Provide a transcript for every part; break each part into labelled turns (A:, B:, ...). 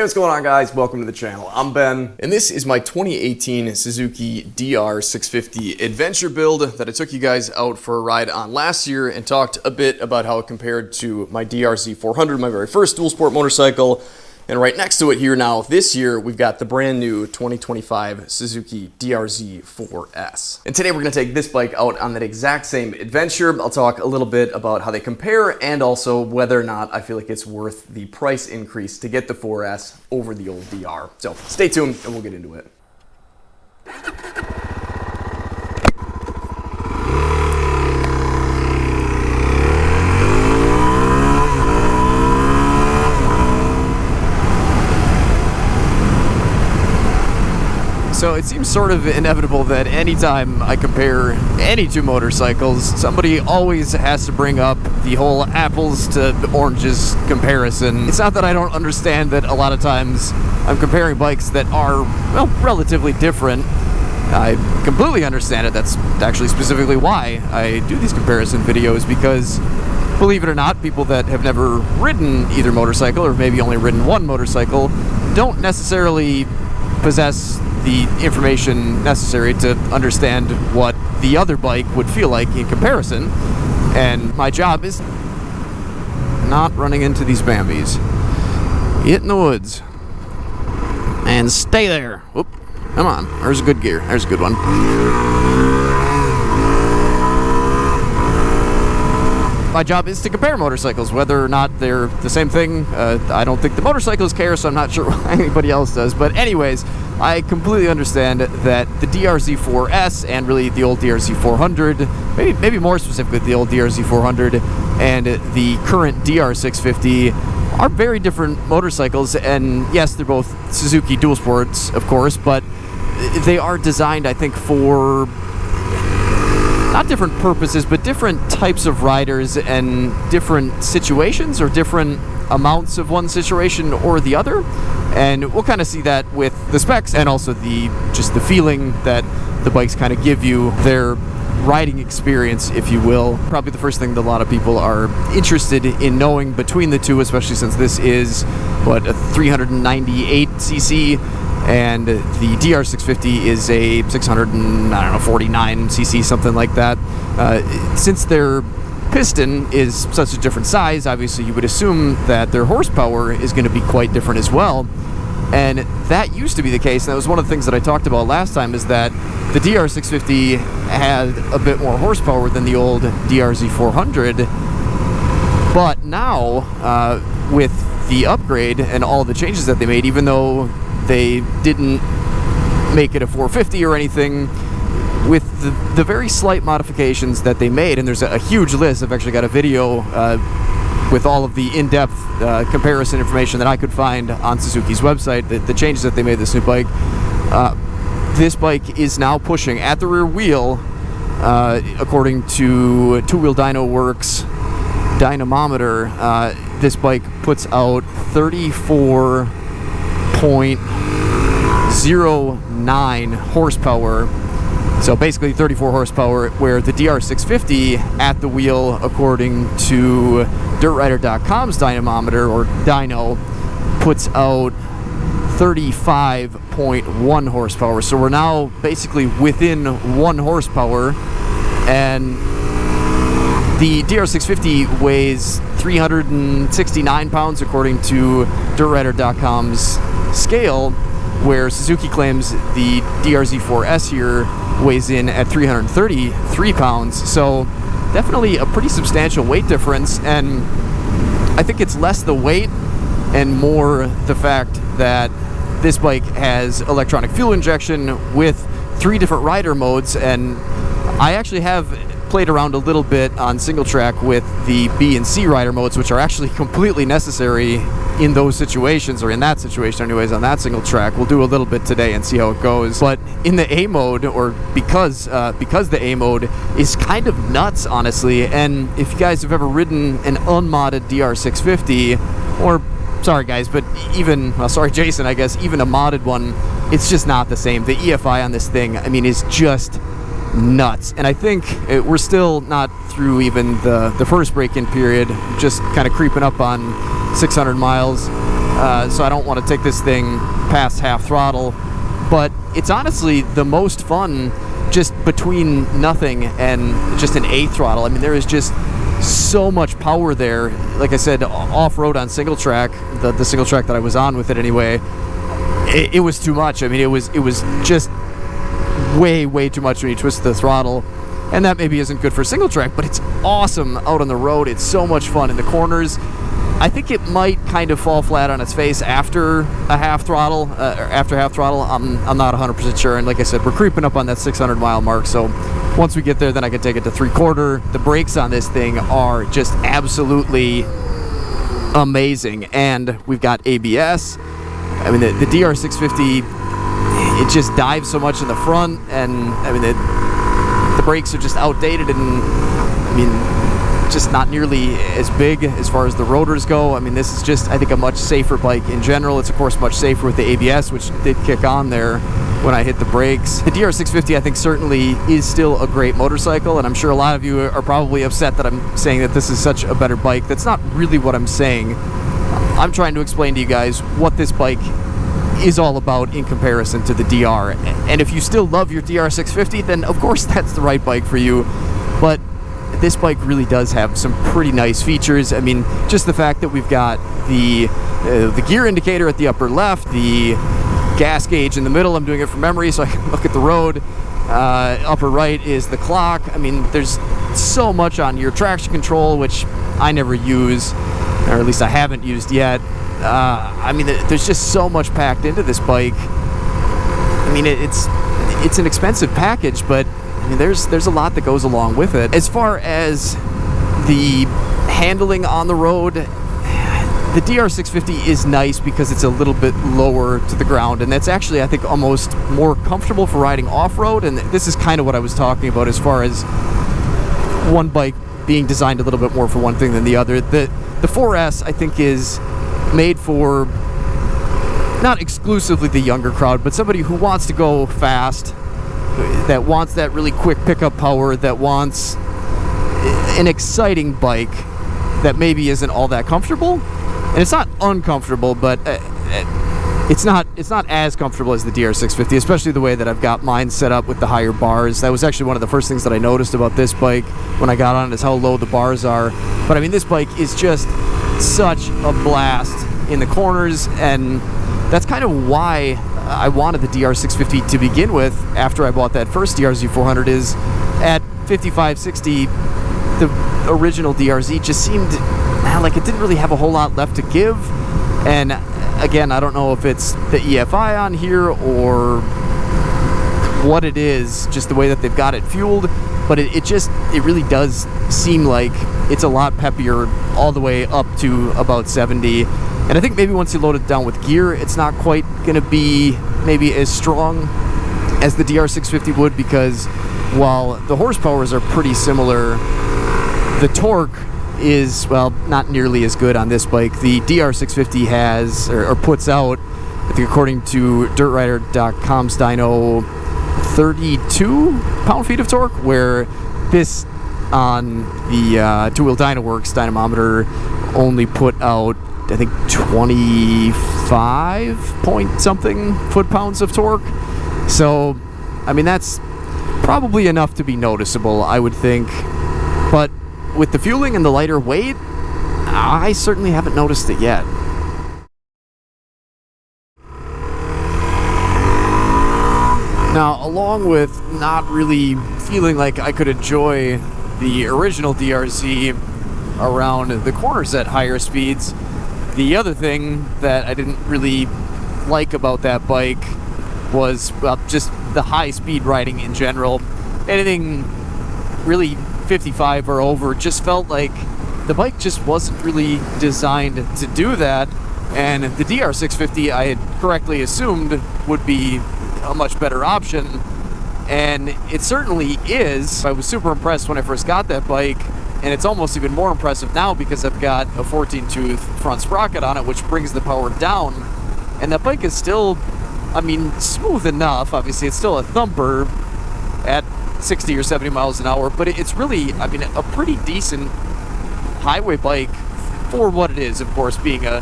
A: what's going on, guys? Welcome to the channel. I'm Ben, and this is my 2018 Suzuki DR650 adventure build that I took you guys out for a ride on last year and talked a bit about how it compared to my DRZ400, my very first dual sport motorcycle. And right next to it here now, this year, we've got the brand new 2025 Suzuki DRZ4S. And today we're gonna take this bike out on that exact same adventure. I'll talk a little bit about how they compare and also whether or not I feel like it's worth the price increase to get the 4S over the old DR. So stay tuned and we'll get into it. So it seems sort of inevitable that anytime I compare any two motorcycles, somebody always has to bring up the whole apples to oranges comparison. It's not that I don't understand that a lot of times I'm comparing bikes that are, well, relatively different. I completely understand it. That's actually specifically why I do these comparison videos, because believe it or not, people that have never ridden either motorcycle or maybe only ridden one motorcycle don't necessarily possess the information necessary to understand what the other bike would feel like in comparison. And my job is not running into these Bambis. Get in the woods and stay there. Whoop, come on, there's a good gear, there's a good one. My job is to compare motorcycles, whether or not they're the same thing. I don't think the motorcycles care, so I'm not sure why anybody else does. But anyways, I completely understand that the DRZ4S and really the old DRZ400, maybe more specifically the old DRZ400 and the current DR650 are very different motorcycles. And yes, they're both Suzuki dual sports, of course, but they are designed, I think, for not different purposes, but different types of riders and different situations or different amounts of one situation or the other. And we'll kind of see that with the specs and also just the feeling that the bikes kind of give you, their riding experience, if you will. Probably the first thing that a lot of people are interested in knowing between the two, especially since this is, what, a 398cc and the DR650 is a 649cc, something like that. Since their piston is such a different size, obviously you would assume that their horsepower is going to be quite different as well. And that used to be the case, and that was one of the things that I talked about last time, is that the DR650 had a bit more horsepower than the old DRZ400. But now, with the upgrade and all the changes that they made, even though they didn't make it a 450 or anything, with the very slight modifications that they made, and there's a huge list. I've actually got a video with all of the in-depth comparison information that I could find on Suzuki's website, the changes that they made this new bike. This bike is now pushing at the rear wheel, according to Two Wheel Dyno Works dynamometer, this bike puts out 34.09 horsepower. So basically 34 horsepower, where the DR650 at the wheel, according to DirtRider.com's dynamometer, or dyno, puts out 35.1 horsepower. So we're now basically within 1 horsepower, and the DR650 weighs 369 pounds according to DirtRider.com's scale, where Suzuki claims the DRZ4S here weighs in at 333 pounds. So definitely a pretty substantial weight difference, and I think it's less the weight and more the fact that this bike has electronic fuel injection with 3 different rider modes. And I actually have played around a little bit on single track with the B and C rider modes, which are actually completely necessary in those situations, or in that situation anyways, on that single track. We'll do a little bit today and see how it goes. But in the A mode, or because the A mode is kind of nuts, honestly. And if you guys have ever ridden an unmodded DR650, or sorry guys, but even, well, sorry Jason, I guess, even a modded one, it's just not the same. The EFI on this thing, I mean, is just nuts. And I think we're still not through even the first break-in period, just kind of creeping up on 600 miles. so I don't want to take this thing past half throttle. But it's honestly the most fun just between nothing and just an A throttle. I mean, there is just so much power there. Like I said, off-road on single track, the single track that I was on with it anyway, it was too much. I mean, it was just way too much when you twist the throttle. And that maybe isn't good for single track, but it's awesome out on the road. It's so much fun in the corners. I think it might kind of fall flat on its face after a half throttle. I'm not 100% sure. And like I said, we're creeping up on that 600-mile mark. So once we get there, then I can take it to 3/4. The brakes on this thing are just absolutely amazing. And we've got ABS. I mean, the DR650, it just dives so much in the front. And I mean, the brakes are just outdated, and I mean, just not nearly as big as far as the rotors go. I mean, this is just, I think, a much safer bike in general. It's of course much safer with the ABS, which did kick on there when I hit the brakes. The DR650, I think, certainly is still a great motorcycle, and I'm sure a lot of you are probably upset that I'm saying that this is such a better bike. That's not really what I'm saying. I'm trying to explain to you guys what this bike is all about in comparison to the DR. And if you still love your DR650, then of course that's the right bike for you. But this bike really does have some pretty nice features. I mean, just the fact that we've got the gear indicator at the upper left, the gas gauge in the middle. I'm doing it from memory so I can look at the road. Upper right is the clock. I mean, there's so much on your traction control, which I never use, or at least I haven't used yet. I mean, there's just so much packed into this bike. I mean, it's an expensive package, but I mean, there's a lot that goes along with it. As far as the handling on the road, the DR650 is nice because it's a little bit lower to the ground, and that's actually, I think, almost more comfortable for riding off-road. And this is kind of what I was talking about as far as one bike being designed a little bit more for one thing than the other. The 4S, I think, is made for not exclusively the younger crowd, but somebody who wants to go fast, that wants that really quick pickup power, that wants an exciting bike that maybe isn't all that comfortable. And it's not uncomfortable, but it's not as comfortable as the DR650, especially the way that I've got mine set up with the higher bars. That was actually one of the first things that I noticed about this bike when I got on it, is how low the bars are. But I mean, this bike is just such a blast in the corners, and that's kind of why I wanted the DR650 to begin with after I bought that first DRZ400. Is at 55, 60, the original DRZ just seemed like it didn't really have a whole lot left to give. And again, I don't know if it's the EFI on here or what it is, just the way that they've got it fueled, but it really does seem like it's a lot peppier all the way up to about 70. And I think maybe once you load it down with gear, it's not quite going to be maybe as strong as the DR650 would, because while the horsepowers are pretty similar, the torque is, well, not nearly as good on this bike. The DR650 has, or puts out, I think according to DirtRider.com's dyno, 32 pound-feet of torque, where this on the Two-Wheel Dynaworks dynamometer only put out, I think, 25 point something foot-pounds of torque. So, I mean, that's probably enough to be noticeable, I would think. But with the fueling and the lighter weight, I certainly haven't noticed it yet. Now, along with not really feeling like I could enjoy the original DRZ around the corners at higher speeds, the other thing that I didn't really like about that bike was, well, just the high speed riding in general. Anything really 55 or over just felt like the bike just wasn't really designed to do that. And the DR650, I had correctly assumed, would be a much better option, and it certainly is. I was super impressed when I first got that bike, and it's almost even more impressive now because I've got a 14-tooth front sprocket on it, which brings the power down. And that bike is still, I mean, smooth enough. Obviously, it's still a thumper at 60 or 70 miles an hour, but it's really, I mean, a pretty decent highway bike for what it is, of course, being a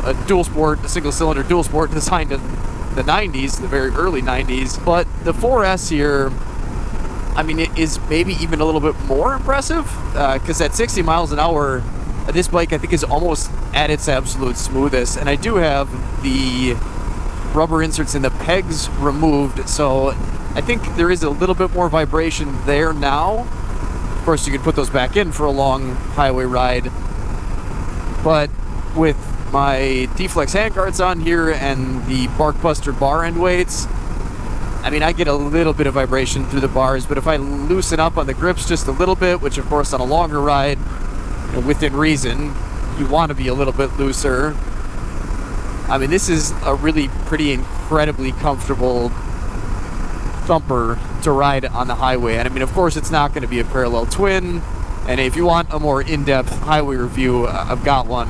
A: a dual sport, a single cylinder dual sport designed in the 90s, the very early 90s. But the 4S here, I mean, it is maybe even a little bit more impressive, because at 60 miles an hour, this bike I think is almost at its absolute smoothest. And I do have the rubber inserts in the pegs removed, so I think there is a little bit more vibration there now. Of course, you can put those back in for a long highway ride, but with my D-Flex handguards on here and the Barkbuster bar end weights, I mean, I get a little bit of vibration through the bars, but if I loosen up on the grips just a little bit, which of course on a longer ride, you know, within reason, you want to be a little bit looser. I mean, this is a really pretty incredibly comfortable thumper to ride on the highway. And I mean, of course, it's not going to be a parallel twin. And if you want a more in-depth highway review, I've got one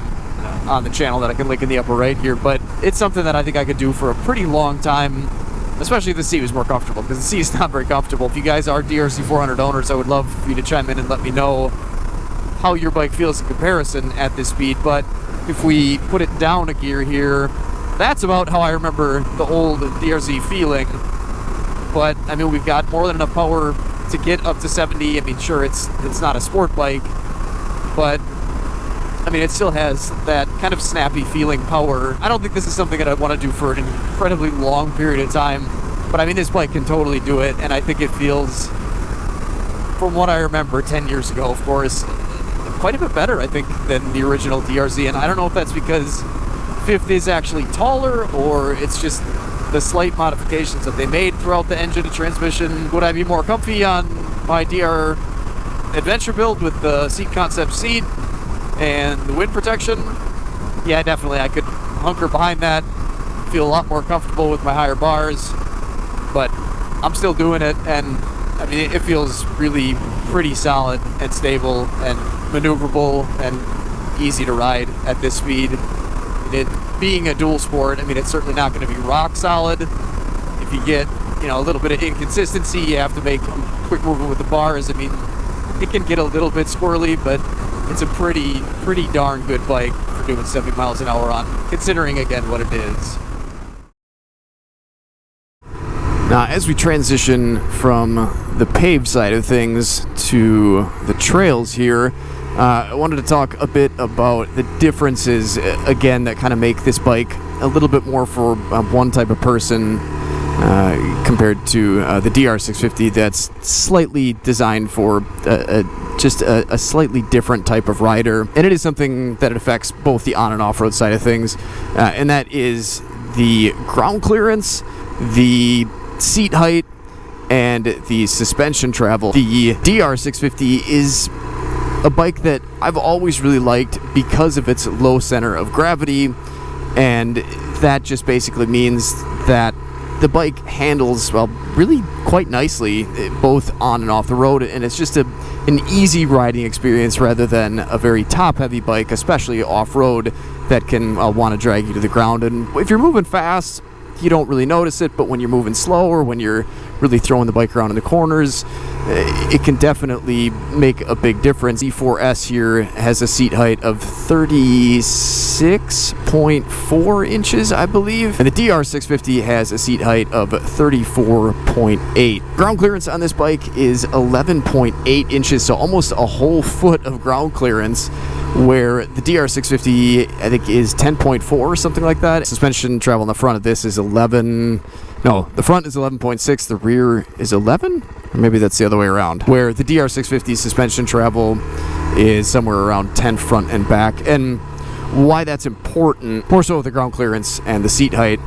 A: on the channel that I can link in the upper right here. But it's something that I think I could do for a pretty long time, especially if the seat was more comfortable, because the seat is not very comfortable. If you guys are DRZ400 owners, I would love for you to chime in and let me know how your bike feels in comparison at this speed. But if we put it down a gear here, that's about how I remember the old DRZ feeling. But I mean, we've got more than enough power to get up to 70. I mean, sure, it's not a sport bike, but I mean, it still has that kind of snappy feeling power. I don't think this is something that I want to do for an incredibly long period of time, but I mean, this bike can totally do it, and I think it feels, from what I remember 10 years ago, of course, quite a bit better, I think, than the original DRZ. And I don't know if that's because fifth is actually taller, or it's just the slight modifications that they made throughout the engine and transmission. Would I be more comfy on my DR Adventure build with the seat concept seat and the wind protection? Yeah, definitely. I could hunker behind that, feel a lot more comfortable with my higher bars, but I'm still doing it, and I mean, it feels really pretty solid and stable and maneuverable and easy to ride at this speed. It being a dual sport, I mean, it's certainly not going to be rock solid. If you get, you know, a little bit of inconsistency, you have to make quick movement with the bars. I mean, it can get a little bit squirrely, but it's a pretty darn good bike for doing 70 miles an hour on, considering again what it is. Now, as we transition from the paved side of things to the trails here, I wanted to talk a bit about the differences, again, that kind of make this bike a little bit more for one type of person compared to the DR650 that's slightly designed for just a slightly different type of rider. And it is something that affects both the on and off-road side of things, and that is the ground clearance, the seat height, and the suspension travel. The DR650 is a bike that I've always really liked because of its low center of gravity, and that just basically means that the bike handles, well, really quite nicely, both on and off the road, and it's just an easy riding experience rather than a very top-heavy bike, especially off-road, that can want to drag you to the ground. And if you're moving fast, you don't really notice it, but when you're moving slow or when you're really throwing the bike around in the corners, it can definitely make a big difference. The 4S here has a seat height of 36.4 inches, I believe, and the DR650 has a seat height of 34.8. Ground clearance on this bike is 11.8 inches, so almost a whole foot of ground clearance, where the DR650, I think, is 10.4 or something like that. Suspension travel in the front of this is 11... No, the front is 11.6, the rear is 11? Or maybe that's the other way around. Where the DR650 suspension travel is somewhere around 10 front and back. And why that's important, more so with the ground clearance and the seat height,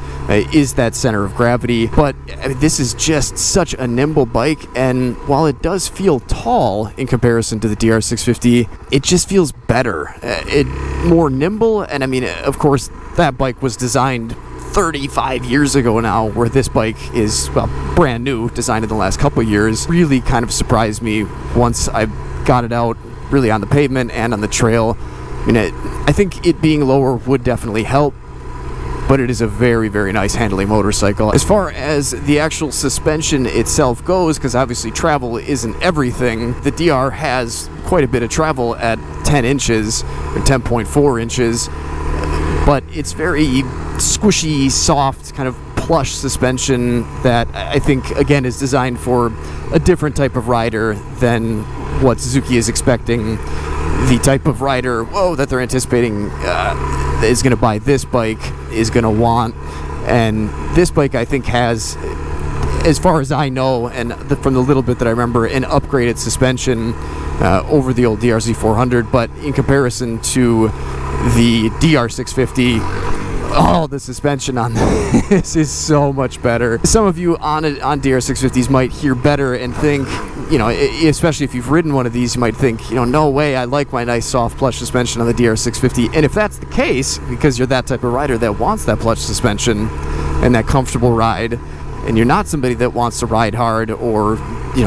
A: is that center of gravity. But I mean, this is just such a nimble bike, and while it does feel tall in comparison to the DR650, it just feels better. More nimble, and I mean, of course, that bike was designed 35 years ago now, where this bike is, well, brand new, designed in the last couple of years. Really kind of surprised me once I got it out, really on the pavement and on the trail. I mean, I think it being lower would definitely help, but it is a very, very nice handling motorcycle. As far as the actual suspension itself goes, because obviously travel isn't everything, the DR has quite a bit of travel at 10 inches, or 10.4 inches, but it's very squishy, soft, kind of plush suspension that I think, again, is designed for a different type of rider than what Suzuki is expecting the type of rider, that they're anticipating is going to buy this bike is going to want. And this bike, I think, has, as far as I know, and from the little bit that I remember, an upgraded suspension over the old DRZ400, but in comparison to the DR650, the suspension on this is so much better. Some of you on DR650s might hear better and think, especially if you've ridden one of these, you might think, no way, I like my nice soft plush suspension on the DR650. And if that's the case, because you're that type of rider that wants that plush suspension and that comfortable ride, and you're not somebody that wants to ride hard or,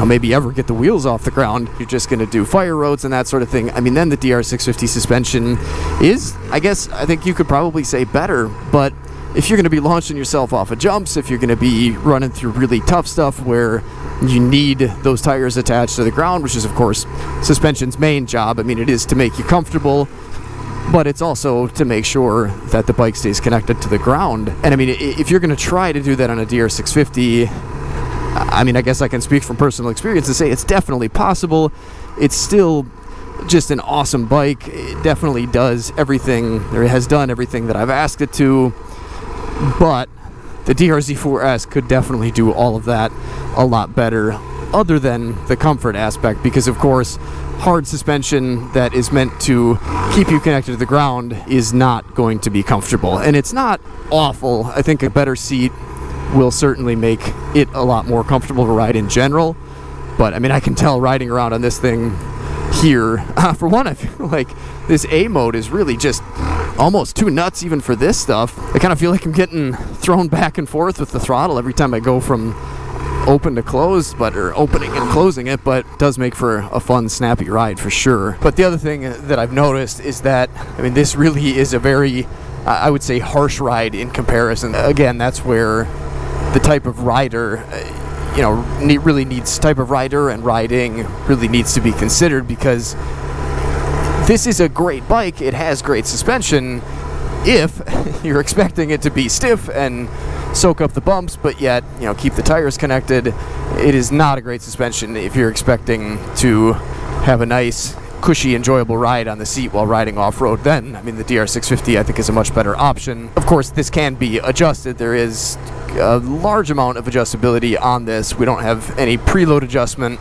A: maybe ever get the wheels off the ground, you're just going to do fire roads and that sort of thing, then the DR650 suspension is, I think you could probably say better. But if you're going to be launching yourself off of jumps, if you're going to be running through really tough stuff where you need those tires attached to the ground, which is, of course, suspension's main job. It is to make you comfortable, but it's also to make sure that the bike stays connected to the ground. And if you're going to try to do that on a DR650, I guess I can speak from personal experience and say it's definitely possible. It's still just an awesome bike. It definitely does everything, or it has done everything that I've asked it to. But the DRZ4S could definitely do all of that a lot better, other than the comfort aspect, because, of course, hard suspension that is meant to keep you connected to the ground is not going to be comfortable. And it's not awful. I think a better seat will certainly make it a lot more comfortable to ride in general. But I can tell riding around on this thing here, for one, I feel like this A mode is really just almost too nuts even for this stuff. I kind of feel like I'm getting thrown back and forth with the throttle every time I go from open to close, or opening and closing it, but it does make for a fun, snappy ride for sure. But the other thing that I've noticed is that, this really is a very, I would say, harsh ride in comparison. Again, that's where the type of rider, really needs, type of rider and riding really needs to be considered, because this is a great bike. It has great suspension if you're expecting it to be stiff and soak up the bumps, but yet, keep the tires connected. It is not a great suspension if you're expecting to have a nice, cushy, enjoyable ride on the seat while riding off-road. Then, the DR650, I think, is a much better option. Of course, this can be adjusted. There is a large amount of adjustability on this. We don't have any preload adjustment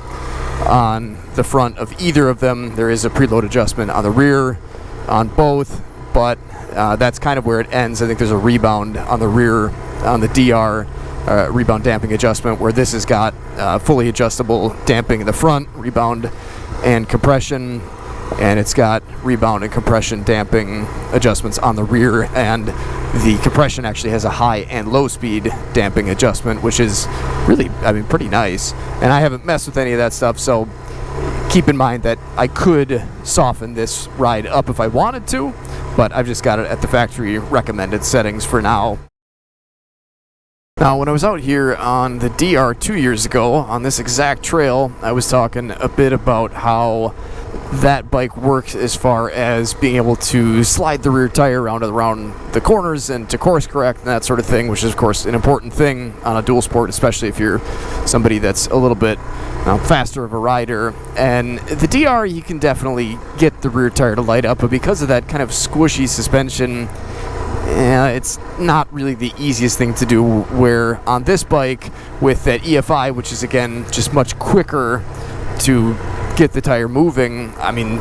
A: on the front of either of them. There is a preload adjustment on the rear on both, but that's kind of where it ends. I think there's a rebound on the rear on the DR, rebound damping adjustment, where this has got fully adjustable damping in the front, rebound and compression, and it's got rebound and compression damping adjustments on the rear, and the compression actually has a high and low speed damping adjustment, which is really, pretty nice. And I haven't messed with any of that stuff, so keep in mind that I could soften this ride up if I wanted to, but I've just got it at the factory recommended settings for now. Now, when I was out here on the DR 2 years ago on this exact trail, I was talking a bit about how that bike works as far as being able to slide the rear tire around the corners and to course correct and that sort of thing, which is, of course, an important thing on a dual sport, especially if you're somebody that's a little bit faster of a rider. And the DR, you can definitely get the rear tire to light up, but because of that kind of squishy suspension, it's not really the easiest thing to do, where on this bike with that EFI, which is, again, just much quicker to get the tire moving,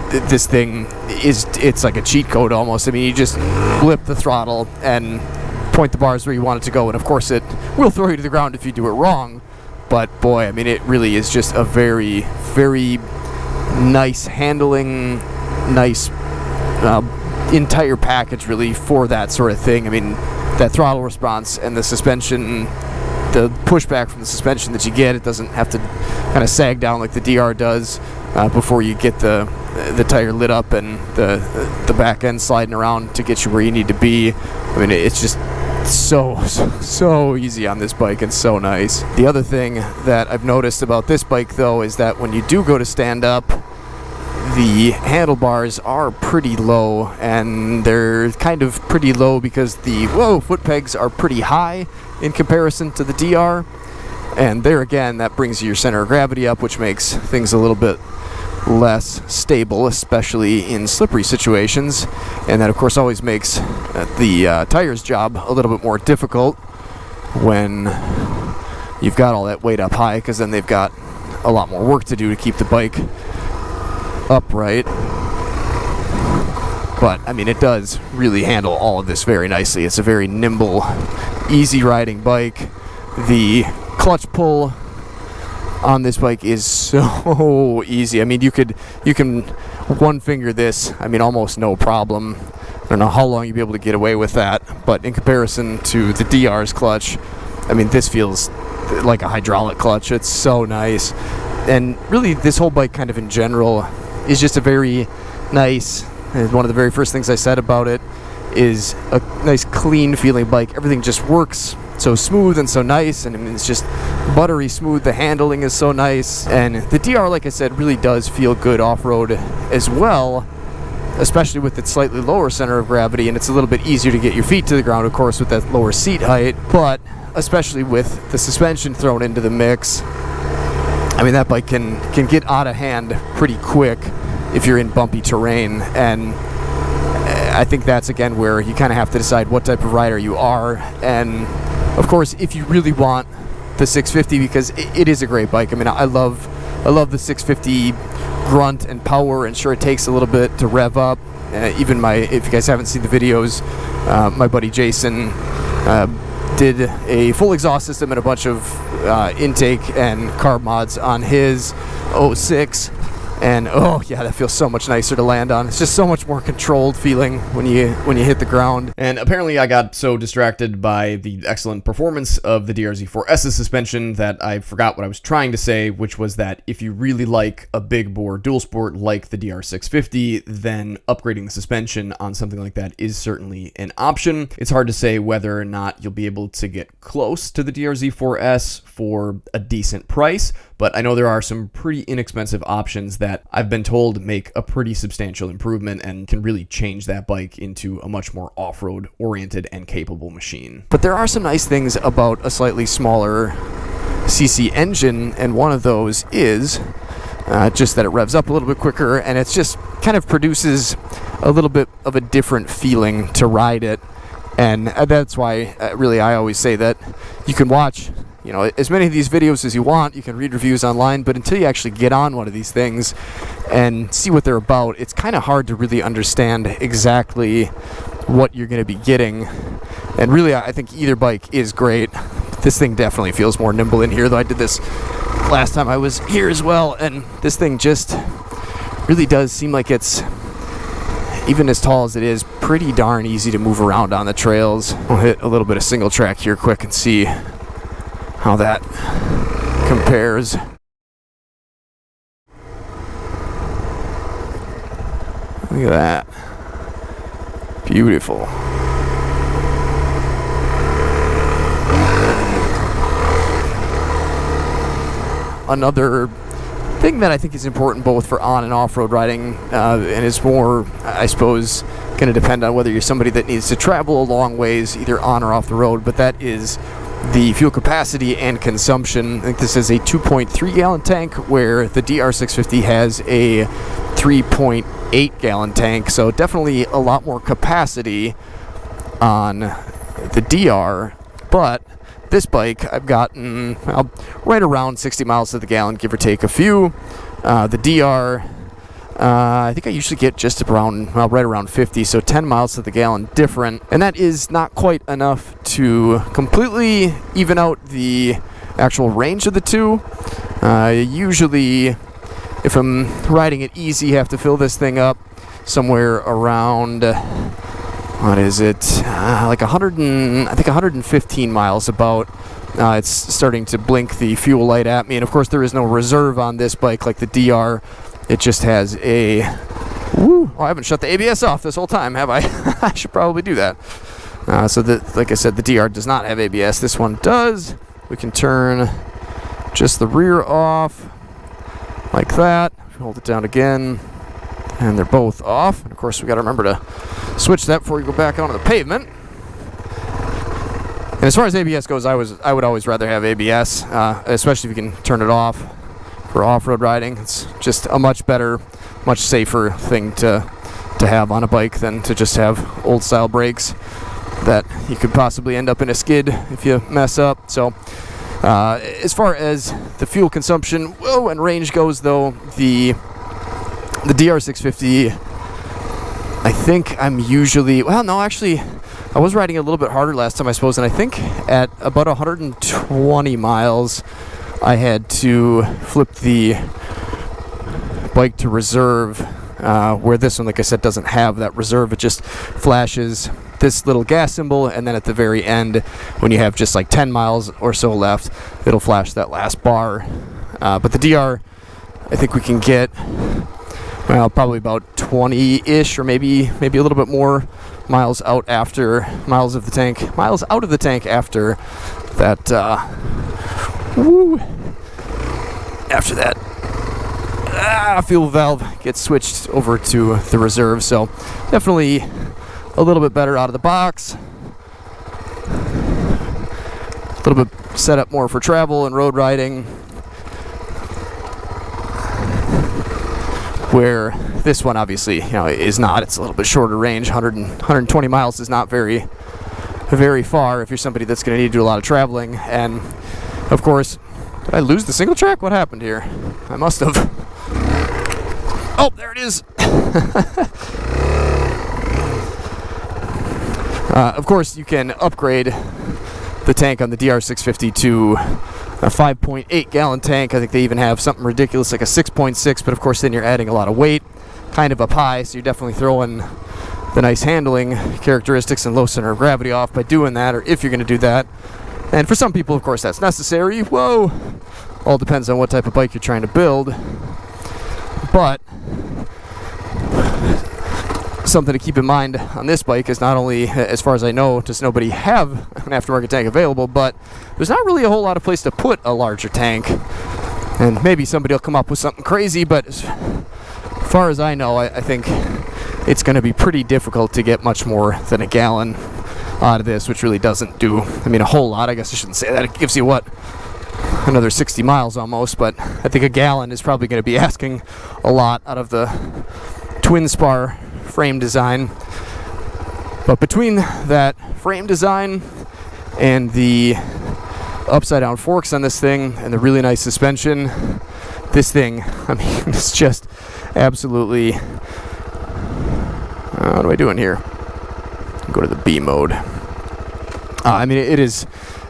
A: this thing it's like a cheat code almost. You just blip the throttle and point the bars where you want it to go, and of course it will throw you to the ground if you do it wrong. But boy, it really is just a very, very nice handling, nice entire package really for that sort of thing. That throttle response and the suspension, the pushback from the suspension that you get, it doesn't have to kind of sag down like the DR does before you get the tire lit up and the back end sliding around to get you where you need to be. It's just so easy on this bike and so nice. The other thing that I've noticed about this bike, though, is that when you do go to stand up, the handlebars are pretty low, and they're kind of pretty low because the foot pegs are pretty high in comparison to the DR. And there again, that brings your center of gravity up, which makes things a little bit less stable, especially in slippery situations. And that, of course, always makes the tires job a little bit more difficult when you've got all that weight up high, because then they've got a lot more work to do to keep the bike upright. But, I mean, it does really handle all of this very nicely. It's a very nimble, easy riding bike. The clutch pull on this bike is so easy. I mean, you can one finger this, I mean, almost no problem. I don't know how long you'll be able to get away with that, but in comparison to the DR's clutch, I mean, this feels like a hydraulic clutch. It's so nice. And really, this whole bike kind of in general is just a very nice, and one of the very first things I said about it is a nice clean feeling bike. Everything just works so smooth and so nice, and I mean, it's just buttery smooth. The handling is so nice, and the DR, like I said, really does feel good off-road as well, especially with its slightly lower center of gravity, and it's a little bit easier to get your feet to the ground, of course, with that lower seat height. But especially with the suspension thrown into the mix, I mean, that bike can get out of hand pretty quick if you're in bumpy terrain. And I think that's, again, where you kind of have to decide what type of rider you are. And of course, if you really want the 650, because it is a great bike. I mean, I love the 650 grunt and power, and sure, it takes a little bit to rev up. Even if you guys haven't seen the videos, my buddy Jason did a full exhaust system and a bunch of intake and carb mods on his 06. And oh yeah, that feels so much nicer to land on. It's just so much more controlled feeling when you hit the ground. And apparently I got so distracted by the excellent performance of the DRZ4S's suspension that I forgot what I was trying to say, which was that if you really like a big bore dual sport like the DR650, then upgrading the suspension on something like that is certainly an option. It's hard to say whether or not you'll be able to get close to the DRZ4S for a decent price, but I know there are some pretty inexpensive options that I've been told make a pretty substantial improvement and can really change that bike into a much more off-road oriented and capable machine. But there are some nice things about a slightly smaller CC engine, and one of those is just that it revs up a little bit quicker, and it just kind of produces a little bit of a different feeling to ride it. And that's why really I always say that you can watch as many of these videos as you want, you can read reviews online, but until you actually get on one of these things and see what they're about, it's kind of hard to really understand exactly what you're going to be getting. And really, I think either bike is great. This thing definitely feels more nimble in here, though I did this last time I was here as well, and this thing just really does seem like it's, even as tall as it is, pretty darn easy to move around on the trails. We'll hit a little bit of single track here quick and see how that compares. Look at that. Beautiful. Another thing that I think is important both for on and off-road riding, and is more, I suppose, going to depend on whether you're somebody that needs to travel a long ways, either on or off the road, but that is the fuel capacity and consumption. I think this is a 2.3 gallon tank, where the DR650 has a 3.8 gallon tank, so definitely a lot more capacity on the DR. But this bike I've gotten right around 60 miles to the gallon, give or take a few. The DR, I think I usually get just around, right around 50, so 10 miles to the gallon different. And that is not quite enough to completely even out the actual range of the two. Usually, if I'm riding it easy, you have to fill this thing up somewhere around, what is it, like 115 miles about. It's starting to blink the fuel light at me, and of course there is no reserve on this bike like the DR. It just has a, oh, I haven't shut the ABS off this whole time, have I? I should probably do that. So like I said, the DR does not have ABS. This one does. We can turn just the rear off like that. Hold it down again. And they're both off. And of course, we got to remember to switch that before we go back onto the pavement. And as far as ABS goes, I would always rather have ABS, especially if you can turn it off for off-road riding. It's just a much better, much safer thing to have on a bike than to just have old-style brakes that you could possibly end up in a skid if you mess up. So as far as the fuel consumption and range goes, though, the DR650, I think I'm usually, well, no, actually, I was riding a little bit harder last time, I suppose, and I think at about 120 miles, I had to flip the bike to reserve, where this one, like I said, doesn't have that reserve. It just flashes this little gas symbol, and then at the very end, when you have just like 10 miles or so left, it'll flash that last bar. But the DR, I think we can get, well, probably about 20-ish, or maybe a little bit more miles out of the tank after that. After that fuel valve gets switched over to the reserve. So definitely a little bit better out of the box, a little bit set up more for travel and road riding, where this one obviously, is not. It's a little bit shorter range. 120 miles is not very far if you're somebody that's going to need to do a lot of traveling. And of course, did I lose the single track? What happened here? I must have. Oh, there it is. Of course, you can upgrade the tank on the DR650 to a 5.8 gallon tank. I think they even have something ridiculous like a 6.6, but of course then you're adding a lot of weight, kind of up high, so you're definitely throwing the nice handling characteristics and low center of gravity off by doing that, or if you're going to do that. And for some people, of course, that's necessary. Whoa! All depends on what type of bike you're trying to build. But something to keep in mind on this bike is not only, as far as I know, does nobody have an aftermarket tank available, but there's not really a whole lot of place to put a larger tank. And maybe somebody will come up with something crazy, but as far as I know, I think it's going to be pretty difficult to get much more than a gallon out of this, which really doesn't do, a whole lot. I guess I shouldn't say that. It gives you, another 60 miles almost, but I think a gallon is probably going to be asking a lot out of the twin spar frame design. But between that frame design and the upside down forks on this thing and the really nice suspension, this thing, it's just absolutely, what am I doing here? Go to the B mode. It is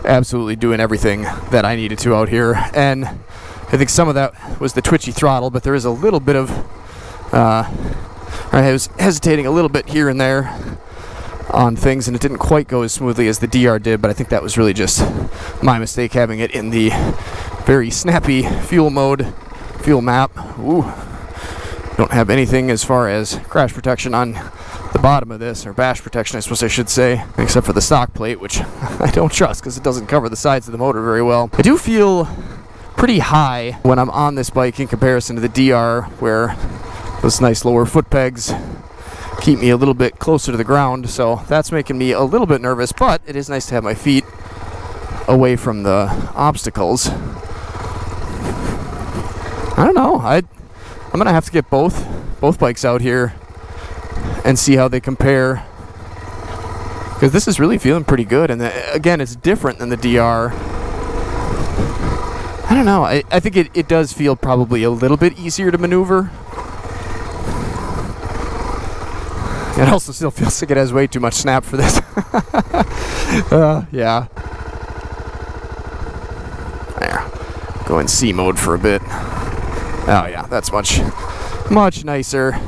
A: absolutely doing everything that I needed to out here, and I think some of that was the twitchy throttle, but there is a little bit of I was hesitating a little bit here and there on things, and it didn't quite go as smoothly as the DR did, but I think that was really just my mistake, having it in the very snappy fuel map. Ooh, don't have anything as far as crash protection on the bottom of this, or bash protection, I suppose I should say, except for the stock plate, which I don't trust because it doesn't cover the sides of the motor very well. I do feel pretty high when I'm on this bike in comparison to the DR, where those nice lower foot pegs keep me a little bit closer to the ground, so that's making me a little bit nervous, but it is nice to have my feet away from the obstacles. I don't know, I'm gonna have to get both bikes out here and see how they compare, because this is really feeling pretty good, and again, it's different than the DR. I don't know, I think it does feel probably a little bit easier to maneuver. It also still feels like it has way too much snap for this. Yeah. There. Go in C mode for a bit. Oh yeah, that's much nicer.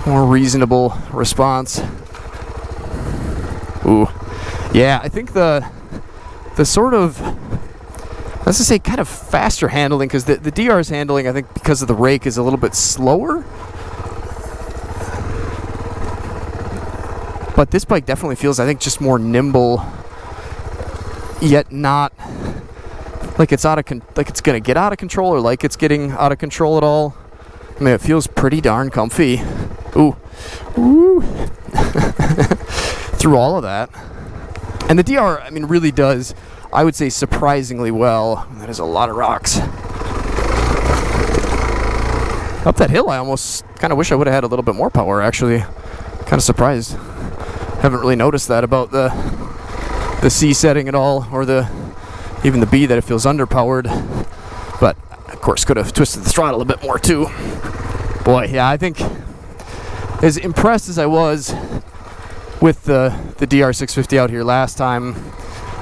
A: More reasonable response. Ooh. Yeah, I think the sort of, let's just say, kind of faster handling, because the DR's handling, I think, because of the rake, is a little bit slower. But this bike definitely feels, I think, just more nimble, yet not like it's like it's gonna get out of control, or like it's getting out of control at all. I mean, it feels pretty darn comfy. Ooh. Ooh. Through all of that. And the DR, I mean, really does, I would say, surprisingly well. That is a lot of rocks. Up that hill, I almost kind of wish I would have had a little bit more power, actually. Kind of surprised. Haven't really noticed that about the C setting at all, or even the B, that it feels underpowered. But, of course, could have twisted the throttle a bit more, too. Boy, yeah, I think as impressed as I was with the DR650 out here last time,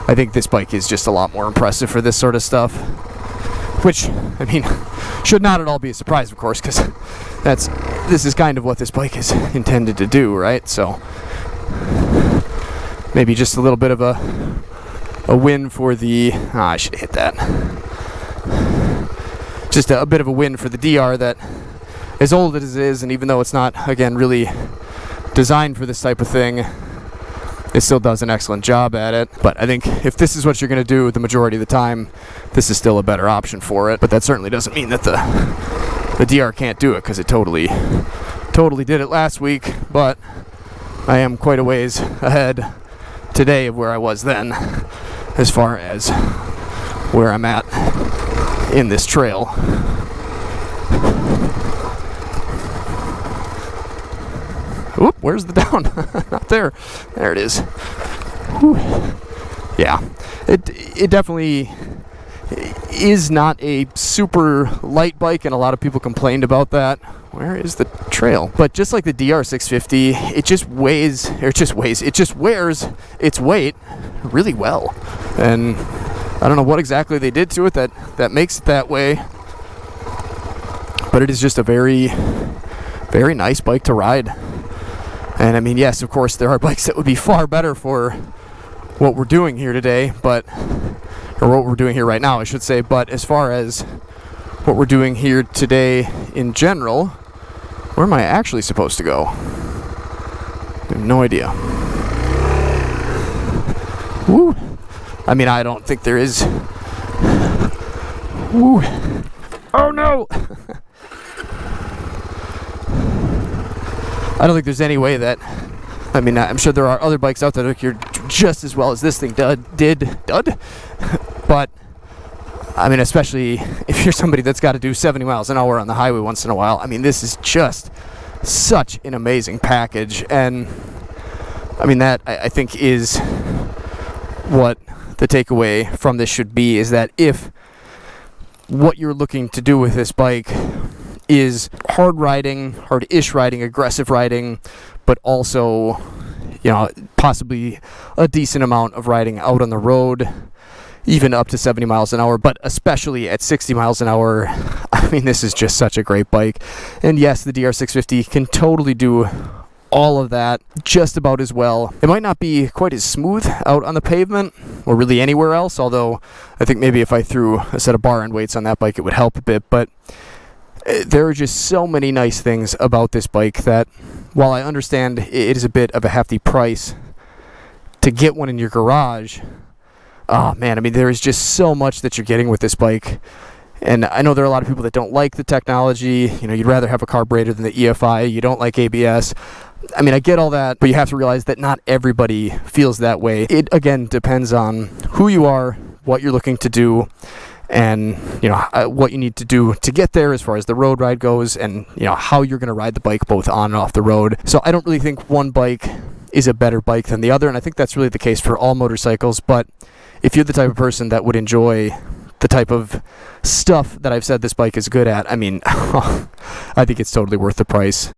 A: I think this bike is just a lot more impressive for this sort of stuff. Which, I mean, should not at all be a surprise, of course, because this is kind of what this bike is intended to do, right? So maybe just a little bit of a win for the... I should hit that. Just a bit of a win for the DR that, as old as it is, and even though it's not, again, really designed for this type of thing, it still does an excellent job at it. But I think if this is what you're going to do the majority of the time, this is still a better option for it. But that certainly doesn't mean that the DR can't do it, because it totally did it last week. But I am quite a ways ahead today of where I was then, as far as where I'm at in this trail. Oop, where's the down? Not there. There it is. Whew. Yeah, it definitely is not a super light bike, and a lot of people complained about that. Where is the trail? But just like the DR650, it just wears its weight really well. And I don't know what exactly they did to it that makes it that way. But it is just a very, very nice bike to ride. And I mean, yes, of course, there are bikes that would be far better for what we're doing here today, or what we're doing here right now, I should say. But as far as what we're doing here today in general, where am I actually supposed to go? I have no idea. Woo! I mean, I don't think there is. Woo! Oh no! I don't think there's any way that... I mean, I'm sure there are other bikes out there that are just as well as this thing did. But, I mean, especially if you're somebody that's got to do 70 miles an hour on the highway once in a while, I mean, this is just such an amazing package. And, I mean, that, I think, is what the takeaway from this should be, is that if what you're looking to do with this bike is hard-ish riding, aggressive riding, but also, you know, possibly a decent amount of riding out on the road, even up to 70 miles an hour, but especially at 60 miles an hour, I mean, this is just such a great bike. And yes, the DR650 can totally do all of that just about as well. It might not be quite as smooth out on the pavement or really anywhere else, although I think maybe if I threw a set of bar end weights on that bike, it would help a bit. But there are just so many nice things about this bike that, while I understand it is a bit of a hefty price to get one in your garage, oh man, I mean, there is just so much that you're getting with this bike. And I know there are a lot of people that don't like the technology. You know, you'd rather have a carburetor than the EFI. You don't like ABS. I mean, I get all that, but you have to realize that not everybody feels that way. It, again, depends on who you are, what you're looking to do, and, you know, what you need to do to get there as far as the road ride goes, and, you know, how you're going to ride the bike both on and off the road. So I don't really think one bike is a better bike than the other, and I think that's really the case for all motorcycles. But if you're the type of person that would enjoy the type of stuff that I've said this bike is good at, I mean, I think it's totally worth the price.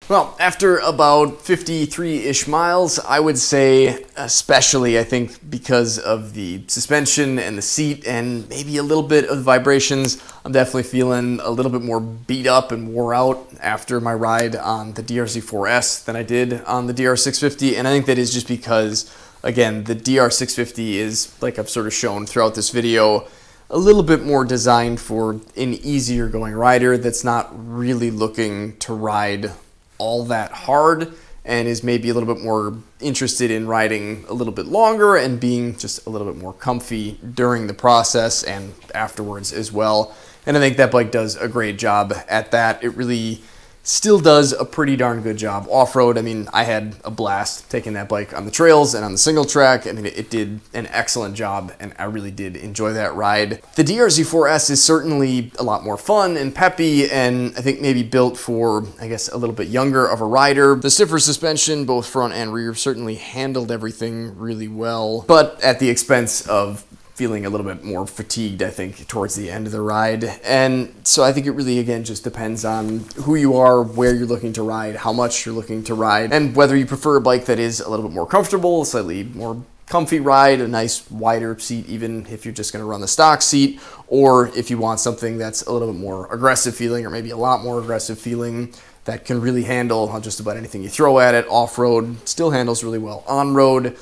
A: Well, after about 53-ish miles, I would say, especially I think because of the suspension and the seat and maybe a little bit of vibrations, I'm definitely feeling a little bit more beat up and wore out after my ride on the DRZ4S than I did on the DR650. And I think that is just because, again, the DR650 is, like I've sort of shown throughout this video, a little bit more designed for an easier going rider that's not really looking to ride all that hard and is maybe a little bit more interested in riding a little bit longer and being just a little bit more comfy during the process and afterwards as well. And I think that bike does a great job at that. It really still does a pretty darn good job off-road. I mean, I had a blast taking that bike on the trails and on the single track. I mean, it did an excellent job, and I really did enjoy that ride. The DRZ4S is certainly a lot more fun and peppy, and I think maybe built for, I guess, a little bit younger of a rider. The stiffer suspension, both front and rear, certainly handled everything really well, but at the expense of feeling a little bit more fatigued, I think, towards the end of the ride. And so I think it really, again, just depends on who you are, where you're looking to ride, how much you're looking to ride, and whether you prefer a bike that is a little bit more comfortable, a slightly more comfy ride, a nice wider seat, even if you're just going to run the stock seat, or if you want something that's a little bit more aggressive feeling, or maybe a lot more aggressive feeling, that can really handle just about anything you throw at it. Off-road still handles really well. On-road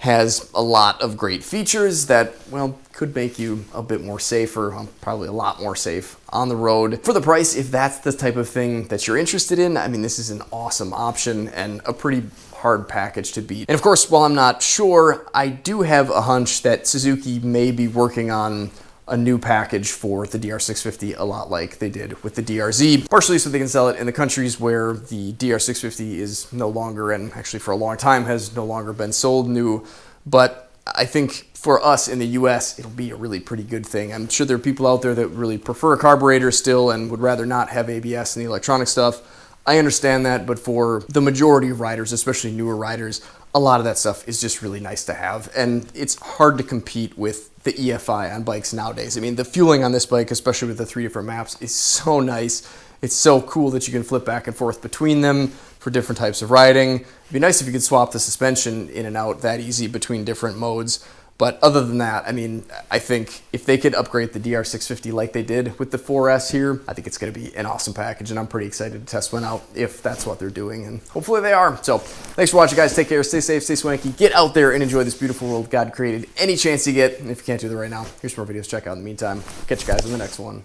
A: has a lot of great features that, well, could make you a bit more safer, probably a lot more safe on the road. For the price, if that's the type of thing that you're interested in, I mean, this is an awesome option and a pretty hard package to beat. And of course, while I'm not sure, I do have a hunch that Suzuki may be working on a new package for the DR650, a lot like they did with the DRZ, partially so they can sell it in the countries where the DR650 is no longer, and actually for a long time has no longer been sold new. But I think for us in the US, it'll be a really pretty good thing. I'm sure there are people out there that really prefer a carburetor still and would rather not have ABS and the electronic stuff. I understand that, but for the majority of riders, especially newer riders, a lot of that stuff is just really nice to have, and it's hard to compete with the EFI on bikes nowadays. I mean, the fueling on this bike, especially with the 3 different maps, is so nice. It's so cool that you can flip back and forth between them for different types of riding. It'd be nice if you could swap the suspension in and out that easy between different modes. But other than that, I mean, I think if they could upgrade the DR650 like they did with the 4S here, I think it's going to be an awesome package, and I'm pretty excited to test one out if that's what they're doing, and hopefully they are. So thanks for watching, guys. Take care, stay safe, stay swanky, get out there and enjoy this beautiful world God created any chance you get. And if you can't do that right now, here's more videos to check out in the meantime. Catch you guys in the next one.